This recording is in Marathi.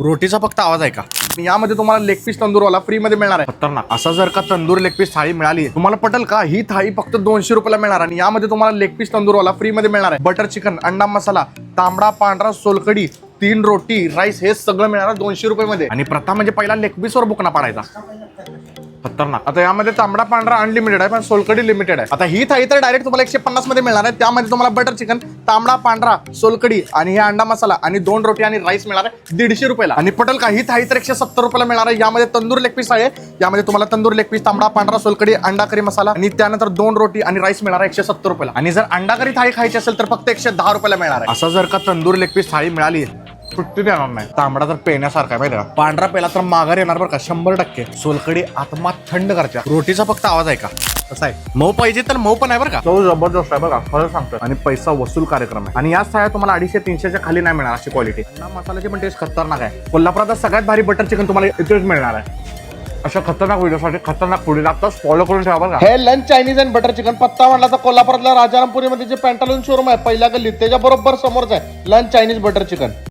रोटीचा फक्त आवाज आहे का? यामध्ये तुम्हाला लेग पीस तंदूरवाला फ्री मध्ये मिळणार आहे. खतरनाक. असं जर का तंदूर लेग पीस थाळी मिळाली तुम्हाला पटेल का? ही थाळी फक्त 200 रुपयाला मिळणार आणि यामध्ये तुम्हाला लेग पीस तंदूरवाला फ्री मध्ये मिळणार आहे. बटर चिकन, अंडा मसाला, तांबडा पांढरा सोलकडी, 3 रोटी, राईस हे सगळं मिळणार 200 रुपये मध्ये. आणि प्रथा म्हणजे पहिला लेग पीस वर बुकना पाडायचा. खतरनाक. आता यामध्ये तांबडा पांढरा अनलिमिटेड आहे पण सोलकडी लिमिटेड आहे. आता ही थाळी तर डायरेक्ट तुम्हाला 150 मध्ये मिळणार आहे. त्यामध्ये तुम्हाला बटर चिकन, तांबडा पांढरा सोलकडी आणि हे अंडा मसाला आणि 2 रोटी आणि राईस मिळणार आहे 150 रुपयाला. आणि पटेल का? ही थाळी तर 170 रुपयाला मिळणार आहे. यामध्ये तंदूर लेग पीस आहे. यामध्ये तुम्हाला तंदूर लेग पीस, तांबडा पांढरा सोलकडी, अंडा करी मसाला आणि त्यानंतर 2 रोटी आणि राईस मिळणार आहे 170 रुपयाला. आणि जर अंडा करी थाळी खायची असेल तर फक्त 110 रुपयाला मिळणार आहे. असं जर का तंदूर लेग पीस थाळी मिळाली सुट्टी देणार नाही. तांबडा तर पेण्यासारखा आहे माहिती का? पांढरा पेला तर माघार येणार बरं का 100%. सोलकडी आत्मा थंड करच्या. रोटीचा फक्त आवाज आहे का? कसं आहे? मऊ पाहिजे तर मऊ पण आहे बरं का? तो जबरदस्त आहे बघा, खरं सांगतो. आणि पैसा वसूल कार्यक्रम आहे. आणि याच थाळ्या तुम्हाला 250-300च्या खाली नाही मिळणार अशी क्वालिटी. मसाल्याची पण टेस्ट खतरनाक आहे. कोल्हापुरात सगळ्यात भारी बटर चिकन तुम्हाला इथेच मिळणार आहे. अशा खतरनाक व्हिडिओसाठी खतरनाक पुढे लागतात, फॉलो करून ठेवा बघा. हे lunch Chinese and butter chicken. पत्ता म्हणला तर कोल्हापुरातल्या राजारामपुरीमध्ये जे पॅन्टालून शोरूम आहे पहिल्या गल्लीत त्याच्या बरोबर समोरच आहे लंच चायनीज बटर चिकन.